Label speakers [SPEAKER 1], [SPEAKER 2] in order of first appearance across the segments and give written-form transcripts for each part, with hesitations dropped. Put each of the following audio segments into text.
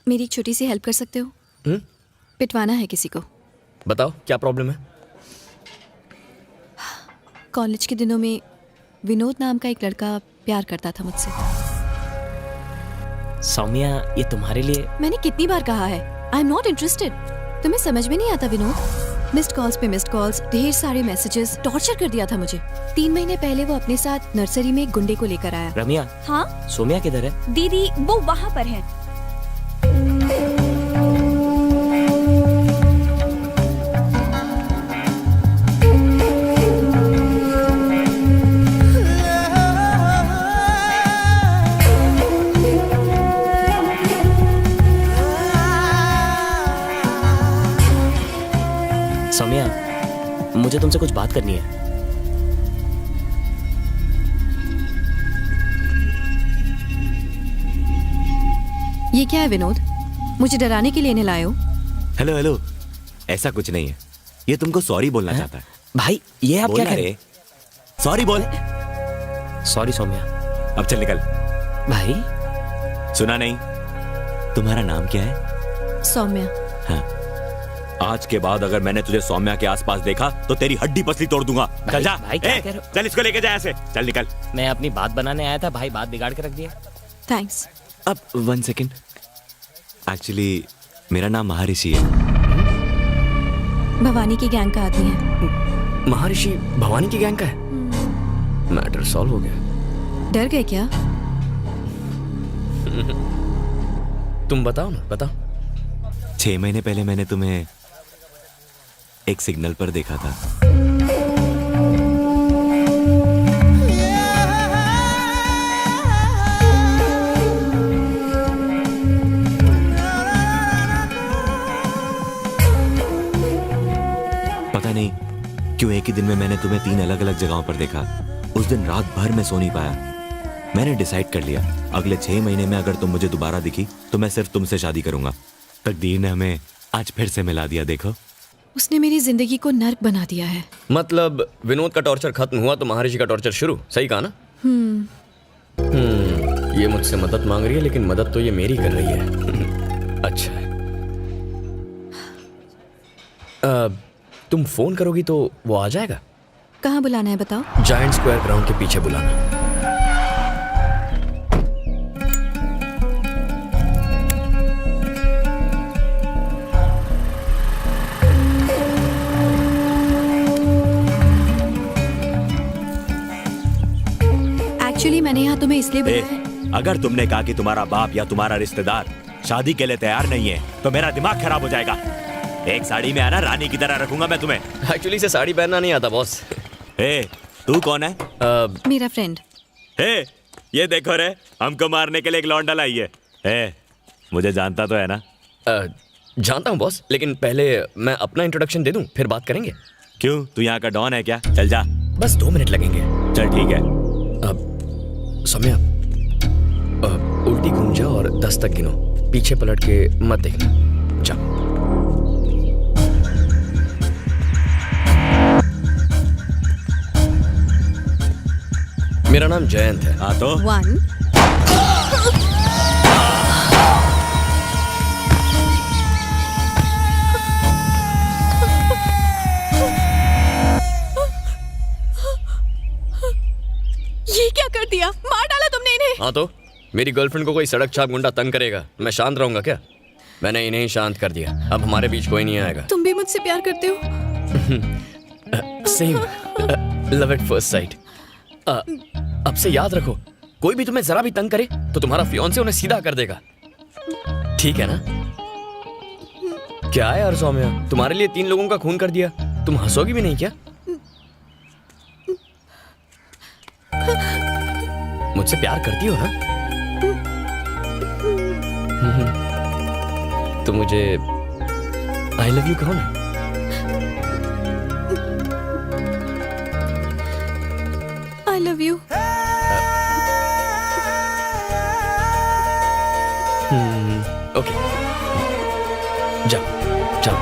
[SPEAKER 1] मेरी एक छोटी सी हेल्प कर सकते हो? पिटवाना है किसी को।
[SPEAKER 2] बताओ क्या प्रॉब्लम है?
[SPEAKER 1] कॉलेज के दिनों में विनोद नाम का एक लड़का प्यार करता था मुझसे।
[SPEAKER 2] सौम्या, ये तुम्हारे लिए।
[SPEAKER 1] मैंने कितनी बार कहा है आई एम नॉट इंटरेस्टेड। तुम्हें समझ में नहीं आता विनोद? मिस्ड कॉल्स पे मिस्ड कॉल्स, ढेर सारे मैसेजेस, टॉर्चर कर दिया था मुझे। 3 महीने पहले वो अपने साथ नर्सरी में एक गुंडे को लेकर आया।
[SPEAKER 2] रमिया।
[SPEAKER 1] हाँ
[SPEAKER 2] सोम्या किधर है?
[SPEAKER 1] दीदी वो वहाँ पर है।
[SPEAKER 2] सौम्या, मुझे तुमसे कुछ बात करनी है।
[SPEAKER 1] ये क्या है विनोद? मुझे डराने के लिए इन्हें लाए हो?
[SPEAKER 3] हेलो हेलो, ऐसा कुछ नहीं है। ये तुमको सॉरी बोलना चाहता है।
[SPEAKER 2] भाई ये आप क्या कह रहे?
[SPEAKER 3] सॉरी बोल।
[SPEAKER 2] सॉरी सौम्या।
[SPEAKER 3] अब चल निकल।
[SPEAKER 2] भाई
[SPEAKER 3] सुना नहीं? तुम्हारा नाम क्या है?
[SPEAKER 1] सौम्या।
[SPEAKER 3] हाँ, आज के बाद अगर मैंने तुझे सौम्या के आसपास देखा तो तेरी हड्डी पसली तोड़ दूंगा। चल जा।
[SPEAKER 2] भाई क्या कह रहे हो?
[SPEAKER 3] चल इसको लेके जा ऐसे। चल निकल।
[SPEAKER 2] मैं अपनी बात बनाने आया था, भाई बात बिगाड़ के रख दिया।
[SPEAKER 1] थैंक्स।
[SPEAKER 3] अब 1 सेकेंड। एक्चुअली मेरा नाम महर्षि है।
[SPEAKER 1] भवानी की गैंग का आदमी है।
[SPEAKER 2] महर्षि भवानी की गैंग का है? मैटर सॉल्व हो गया।
[SPEAKER 1] डर गए क्या?
[SPEAKER 2] तुम बताओ ना, बताओ।
[SPEAKER 3] 6 महीने पहले मैंने तुम्हें एक सिग्नल पर देखा था। पता नहीं क्यों एक ही दिन में मैंने तुम्हें 3 अलग अलग जगहों पर देखा। उस दिन रात भर मैं सो नहीं पाया। मैंने डिसाइड कर लिया अगले 6 महीने में अगर तुम मुझे दोबारा दिखी तो मैं सिर्फ तुमसे शादी करूंगा। तकदीर ने हमें आज फिर से मिला दिया। देखो,
[SPEAKER 1] उसने मेरी जिंदगी को नर्क बना दिया है।
[SPEAKER 2] मतलब विनोद का टॉर्चर खत्म हुआ तो महर्षि का टॉर्चर शुरू। सही कहा ना? ये मुझसे मदद मांग रही है, लेकिन मदद तो ये मेरी कर रही है। अच्छा है। तुम फोन करोगी तो वो आ जाएगा?
[SPEAKER 1] कहाँ बुलाना है बताओ?
[SPEAKER 2] जायंट स्क्वायर ग्राउंड के पीछे बुलाना।
[SPEAKER 1] एक्चुअली मैंने यहाँ तुम्हें इसलिए बुलाया है।
[SPEAKER 3] अगर तुमने कहा कि तुम्हारा बाप या तुम्हारा रिश्तेदार शादी के लिए तैयार नहीं है तो मेरा दिमाग खराब हो जाएगा। एक साड़ी में आना, रानी की तरह रखूंगा मैं तुम्हें।
[SPEAKER 2] एक्चुअली से साड़ी पहनना नहीं आता बॉस।
[SPEAKER 3] तू कौन है?
[SPEAKER 1] मेरा फ्रेंड।
[SPEAKER 3] ये देखो रे, हमको मारने के लिए एक लौंडा लाई है। मुझे जानता तो है ना?
[SPEAKER 2] जानता हूँ बॉस, लेकिन पहले मैं अपना इंट्रोडक्शन दे दूं, फिर बात करेंगे।
[SPEAKER 3] क्यों, तू यहाँ का डॉन है क्या? चल जा।
[SPEAKER 2] बस 2 मिनट लगेंगे।
[SPEAKER 3] चल ठीक है।
[SPEAKER 2] सौम्या, उल्टी घूम जाओ और 10 तक गिनो। पीछे पलट के मत देखना। जा। मेरा नाम जयंत है।
[SPEAKER 3] हाँ तो
[SPEAKER 1] 1 ये क्या कर दिया? मार डाला तुमने इन्हें।
[SPEAKER 2] हाँ तो मेरी गर्लफ्रेंड को कोई सड़क छाप गुंडा तंग करेगा, मैं शांत रहूंगा क्या? मैंने इन्हें ही शांत कर दिया। अब हमारे बीच कोई नहीं आएगा।
[SPEAKER 1] तुम भी मुझसे प्यार करते हो?
[SPEAKER 2] Same. Love at first sight. अब से याद रखो, कोई भी तुम्हें जरा भी तंग करे तो तुम्हारा फियांसे उन्हें सीधा कर देगा। ठीक है ना? क्या है यार सौम्या, तुम्हारे लिए 3 लोगों का खून कर दिया, तुम हंसोगी भी नहीं क्या? मुझसे प्यार करती हो ना? तो मुझे आई लव यू कहो ना।
[SPEAKER 1] I love you.
[SPEAKER 2] ओके, जाओ जाओ।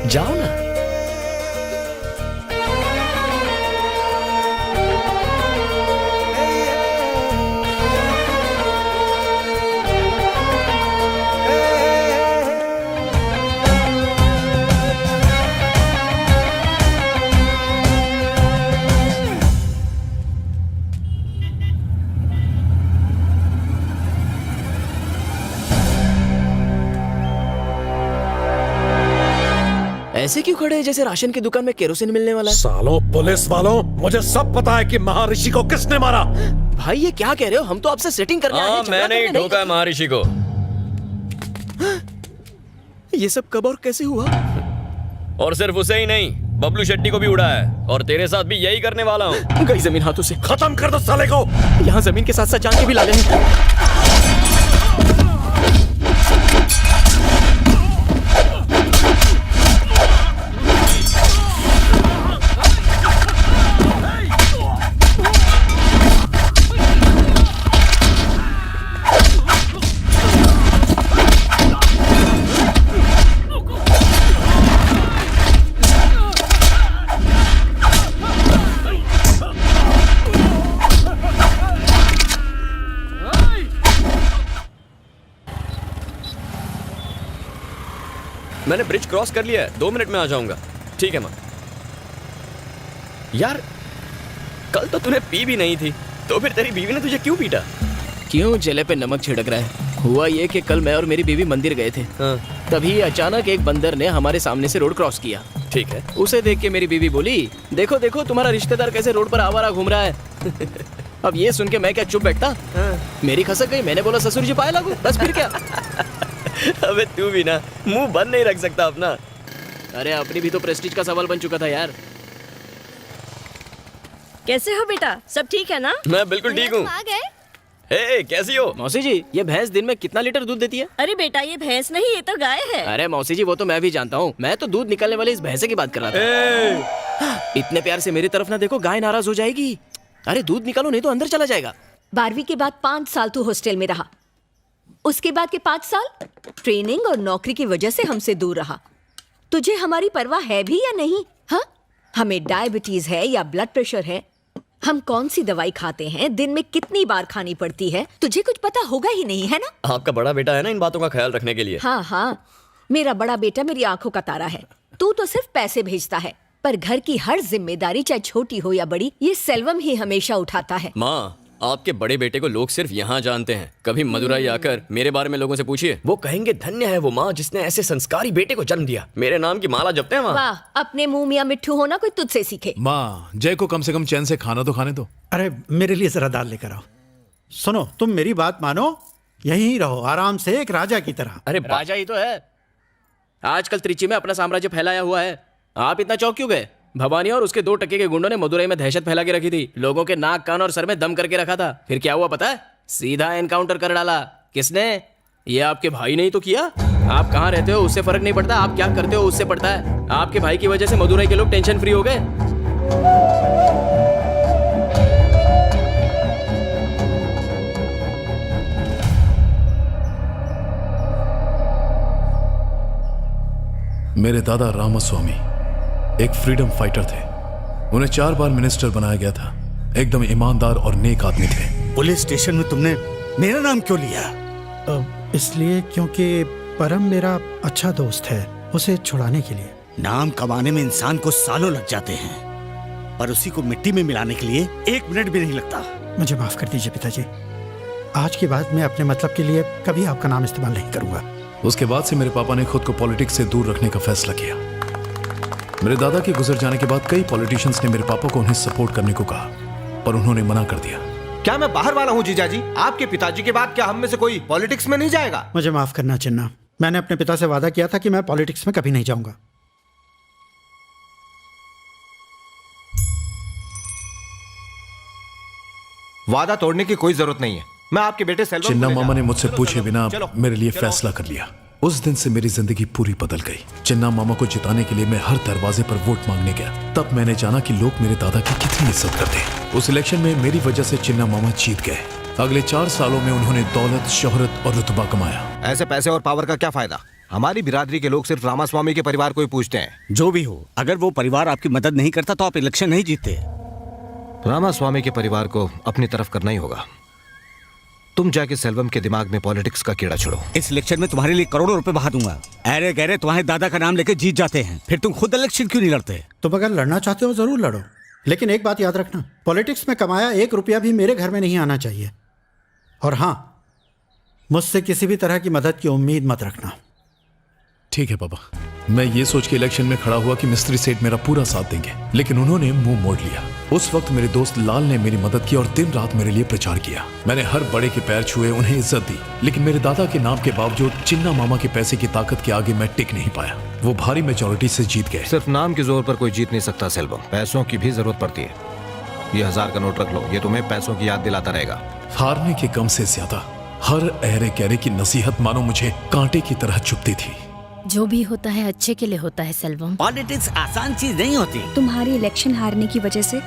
[SPEAKER 2] जाओ ना। ऐसे क्यों खड़े हैं जैसे राशन की दुकान में केरोसिन मिलने वाला है?
[SPEAKER 4] सालों पुलिस वालों, मुझे सब पता है कि महर्षि को किसने मारा।
[SPEAKER 2] भाई ये क्या कह रहे हो? हम तो आपसे सेटिंग करने आए हैं, झगड़ा
[SPEAKER 5] मैंने ही
[SPEAKER 2] करने
[SPEAKER 5] ठोका है महर्षि को।
[SPEAKER 2] नहीं। ये सब कब और कैसे हुआ?
[SPEAKER 5] और सिर्फ उसे ही नहीं, बबलू शेट्टी को भी उड़ा है और तेरे साथ भी यही करने वाला हूँ।
[SPEAKER 2] गई जमीन हाथों से।
[SPEAKER 4] खत्म कर दो साले को।
[SPEAKER 2] यहाँ जमीन के साथ साथ जान के भी लाले हैं।
[SPEAKER 5] मैंने ब्रिज क्रॉस कर लिया है, 2 मिनट में आ जाऊंगा। ठीक है माँ। यार कल तो तूने पी भी नहीं थी, तो फिर तेरी बीवी ने तुझे क्यों पीटा?
[SPEAKER 2] क्यों जले पे नमक छिड़क रहा है? हुआ ये कि कल मैं और मेरी बीवी मंदिर गए थे।
[SPEAKER 5] हाँ।
[SPEAKER 2] तभी अचानक एक बंदर ने हमारे सामने से रोड क्रॉस किया।
[SPEAKER 5] ठीक है।
[SPEAKER 2] उसे देख के मेरी बीवी बोली, देखो देखो तुम्हारा रिश्तेदार कैसे रोड पर आवारा घूम रहा है। अब ये सुन के मैं क्या चुप बैठता? मेरी खसक गई। मैंने बोला ससुर जी पाए लागू, बस फिर क्या।
[SPEAKER 5] अबे तू भी ना मुंह बंद नहीं रख सकता अपना।
[SPEAKER 2] अरे अपनी भी तो प्रेस्टीज का सवाल बन चुका था यार।
[SPEAKER 6] कैसे हो बेटा? सब ठीक है ना?
[SPEAKER 5] मैं बिल्कुल ठीक हूँ।
[SPEAKER 1] आ गए?
[SPEAKER 5] हे कैसी हो?
[SPEAKER 2] मौसी जी ये भैंस दिन में कितना लीटर दूध देती है?
[SPEAKER 6] अरे बेटा ये भैंस नहीं, ये तो गाय है।
[SPEAKER 2] अरे मौसी जी वो तो मैं भी जानता हूँ, मैं तो दूध निकलने वाली इस भैंसे की बात कर रहा था। इतने प्यार से मेरी तरफ ना देखो, गाय नाराज हो जाएगी। अरे दूध निकालो नहीं तो अंदर चला जाएगा।
[SPEAKER 7] 12वीं के बाद 5 साल तू हॉस्टल में रहा, उसके बाद के 5 साल ट्रेनिंग और नौकरी की वजह से हमसे दूर रहा। तुझे हमारी परवाह है भी या नहीं? हाँ, हमें डायबिटीज है या ब्लड प्रेशर है, हम कौन सी दवाई खाते हैं, दिन में कितनी बार खानी पड़ती है, तुझे कुछ पता होगा ही नहीं, है ना?
[SPEAKER 5] आपका बड़ा बेटा है ना इन बातों का ख्याल रखने के लिए।
[SPEAKER 7] हाँ हाँ, मेरा बड़ा बेटा मेरी आंखों का तारा है। तू तो सिर्फ पैसे भेजता है, पर घर की हर जिम्मेदारी चाहे छोटी हो या बड़ी, ये सेल्वम ही हमेशा उठाता है।
[SPEAKER 5] माँ आपके बड़े बेटे को लोग सिर्फ यहाँ जानते हैं, कभी मदुराई आकर मेरे बारे में लोगों से पूछिए, वो कहेंगे धन्य है वो माँ जिसने ऐसे संस्कारी बेटे को जन्म दिया। मेरे नाम की माला जपते हैं वहाँ।
[SPEAKER 7] वाह, अपने मुंह मियां मिट्ठू होना कोई तुझसे सीखे।
[SPEAKER 8] माँ जय को कम से कम चैन से खाना तो खाने दो।
[SPEAKER 4] अरे मेरे लिए जरा दाल लेकर आओ। सुनो, तुम मेरी बात मानो, यहीं रहो आराम से एक राजा की तरह।
[SPEAKER 2] अरे राजा ही तो है। आजकल त्रिची में अपना साम्राज्य फैलाया हुआ है। आप इतना चौंक क्यों गए? भवानी और उसके 2 टके के गुंडों ने मदुरई में दहशत फैला के रखी थी, लोगों के नाक कान और सर में दम करके रखा था। फिर क्या हुआ पता है? सीधा एनकाउंटर कर डाला। किसने? ये आपके भाई ने ही तो किया। आप कहाँ रहते हो उससे फर्क नहीं पड़ता, आप क्या करते हो उससे पड़ता है। आपके भाई की वजह से मदुरई के लोग टेंशन फ्री हो गए।
[SPEAKER 8] मेरे दादा रामास्वामी एक फ्रीडम फाइटर थे। उन्हें 4 बार मिनिस्टर बनाया गया था। एकदम ईमानदार और नेक आदमी थे।
[SPEAKER 4] पुलिस स्टेशन में तुमने मेरा नाम क्यों लिया? इसलिए क्योंकि परम मेरा अच्छा दोस्त है, उसे छुड़ाने के लिए। नाम कमाने में इंसान को सालों लग जाते हैं, पर उसी को मिट्टी में मिलाने के लिए 1 मिनट भी नहीं लगता। मुझे माफ कर दीजिए पिताजी, आज के बाद मैं अपने मतलब के लिए कभी आपका नाम इस्तेमाल नहीं करूंगा।
[SPEAKER 8] उसके बाद से मेरे पापा ने खुद को पॉलिटिक्स से दूर रखने का फैसला किया। मेरे दादा के गुजर जाने के बाद कई पॉलिटिशियंस ने मेरे पापा को उन्हें सपोर्ट करने को कहा, पर उन्होंने मना कर दिया।
[SPEAKER 9] क्या मैं बाहर वाला हूँ जीजाजी? आपके पिताजी के बाद क्या हम में से कोई पॉलिटिक्स में नहीं जाएगा?
[SPEAKER 4] मुझे माफ करना चिन्ना, मैंने अपने पिता से वादा किया था कि मैं पॉलिटिक्स में कभी नहीं जाऊंगा।
[SPEAKER 9] वादा तोड़ने की कोई जरूरत नहीं है। मैं आपके बेटे सेल्वम
[SPEAKER 8] चिन्ना
[SPEAKER 9] को ले
[SPEAKER 8] मामा ने
[SPEAKER 9] जा-
[SPEAKER 8] मुझसे
[SPEAKER 9] चलो,
[SPEAKER 8] पूछे
[SPEAKER 9] चलो,
[SPEAKER 8] बिना
[SPEAKER 9] चलो,
[SPEAKER 8] मेरे लिए
[SPEAKER 9] चलो।
[SPEAKER 8] फैसला कर लिया। उस दिन से मेरी जिंदगी पूरी बदल गई। चिन्ना मामा को जिताने के लिए मैं हर दरवाजे पर वोट मांगने गया। तब मैंने जाना कि लोग मेरे दादा की कितनी इज्जत करते। उस इलेक्शन में मेरी वजह से चिन्ना मामा जीत गए। अगले 4 सालों में उन्होंने दौलत, शोहरत और रुतबा कमाया।
[SPEAKER 9] ऐसे पैसे और पावर का क्या फायदा? हमारी बिरादरी के लोग सिर्फ रामास्वामी के परिवार को ही पूछते हैं।
[SPEAKER 4] जो भी हो, अगर वो परिवार आपकी मदद नहीं करता तो आप इलेक्शन नहीं जीतते।
[SPEAKER 9] रामास्वामी के परिवार को अपनी तरफ करना ही होगा। तुम जाके सेल्वम के दिमाग में पॉलिटिक्स का कीड़ा छोड़ो।
[SPEAKER 4] इस इलेक्शन में तुम्हारे लिए करोड़ों रुपए बहा दूंगा। अरे गहरे तुम्हारे दादा का नाम लेके जीत जाते हैं, फिर तुम खुद इलेक्शन क्यों नहीं लड़ते?
[SPEAKER 10] तुम अगर लड़ना चाहते हो जरूर लड़ो, लेकिन एक बात याद रखना, पॉलिटिक्स में कमाया 1 रुपया भी मेरे घर में नहीं आना चाहिए। और हाँ, मुझसे किसी भी तरह की मदद की उम्मीद मत रखना।
[SPEAKER 8] ठीक है पापा। मैं ये सोच के इलेक्शन में खड़ा हुआ कि मिस्त्री सेठ मेरा पूरा साथ देंगे, लेकिन उन्होंने मुंह मोड़ लिया। उस वक्त मेरे दोस्त लाल ने मेरी मदद की और दिन रात मेरे लिए प्रचार किया। मैंने हर बड़े के पैर छुए, उन्हें इज्जत दी, लेकिन मेरे दादा के नाम के बावजूद चिन्ना मामा के पैसे की ताकत के आगे मैं टिक नहीं पाया। वो भारी मेजोरिटी से जीत गए।
[SPEAKER 9] सिर्फ नाम के जोर पर कोई जीत नहीं सकता सेल्वम, पैसों की भी जरूरत पड़ती है। ये 1000 का नोट रख लो, ये तुम्हें पैसों की याद दिलाता रहेगा।
[SPEAKER 8] हारने के गम से ज्यादा हर अहरे गहरे की नसीहत मानो मुझे कांटे की तरह चुभती थी।
[SPEAKER 11] जो भी होता है अच्छे के लिए होता है सेल्वम।
[SPEAKER 4] पॉलिटिक्स आसान चीज नहीं होती।
[SPEAKER 12] तुम्हारी इलेक्शन हारने की वजह से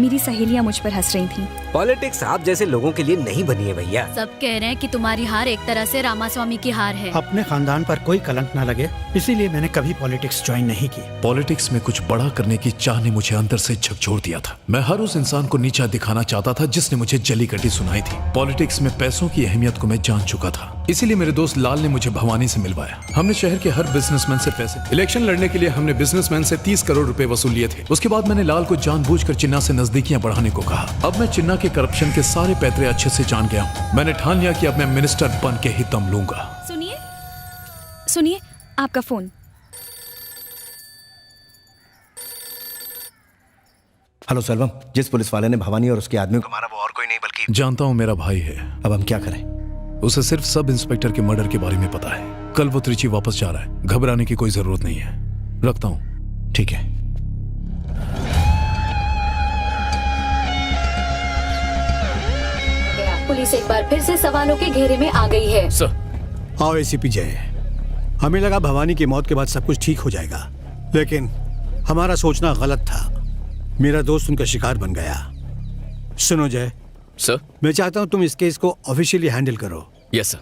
[SPEAKER 12] मेरी सहेलियां मुझ पर हंस रही थीं।
[SPEAKER 13] पॉलिटिक्स आप जैसे लोगों के लिए नहीं बनी है भैया।
[SPEAKER 11] सब कह रहे हैं कि तुम्हारी हार एक तरह से रामास्वामी की हार है।
[SPEAKER 10] अपने खानदान पर कोई कलंक ना लगे, इसीलिए मैंने कभी पॉलिटिक्स ज्वाइन नहीं की।
[SPEAKER 8] पॉलिटिक्स में कुछ बड़ा करने की चाह ने मुझे अंदर से झकझोर दिया था। मैं हर उस इंसान को नीचा दिखाना चाहता था जिसने मुझे जली कटी सुनाई थी। पॉलिटिक्स में पैसों की अहमियत को मैं जान चुका था, इसीलिए मेरे दोस्त लाल ने मुझे भवानी से मिलवाया। हमने शहर के हर बिजनेसमैन से पैसे, इलेक्शन लड़ने के लिए हमने बिजनेसमैन से 30 करोड़ रुपए वसूल लिए थे। उसके बाद मैंने लाल को जानबूझकर चिन्ना से नजदीकियां बढ़ाने को कहा। अब मैं चिन्ना के करप्शन के सारे पैतरे अच्छे से जान गया हूँ। मैंने ठान लिया कि अब मैं मिनिस्टर बन के ही दम लूंगा।
[SPEAKER 12] सुनिए सुनिए, आपका फोन।
[SPEAKER 4] हेलो सेल्वम, जिस पुलिस वाले ने भवानी और उसके आदमियों को मारा वो और कोई नहीं बल्कि
[SPEAKER 8] जानता हूँ, मेरा भाई है।
[SPEAKER 4] अब हम क्या करें?
[SPEAKER 8] उसे सिर्फ सब इंस्पेक्टर के मर्डर के बारे में पता है। कल वो त्रिची वापस जा रहा है, घबराने की कोई जरूरत नहीं है। रखता हूँ।
[SPEAKER 4] ठीक है।
[SPEAKER 11] पुलिस एक बार फिर से सवालों के घेरे में आ गई है।
[SPEAKER 4] आओ एसीपी जय, हमें लगा भवानी की मौत के बाद सब कुछ ठीक हो जाएगा, लेकिन हमारा सोचना गलत था। मेरा दोस्त उनका शिकार बन गया। सुनो जय
[SPEAKER 5] सर,
[SPEAKER 4] मैं चाहता हूं तुम इस केस को ऑफिशियली हैंडल करो।
[SPEAKER 5] Yes sir.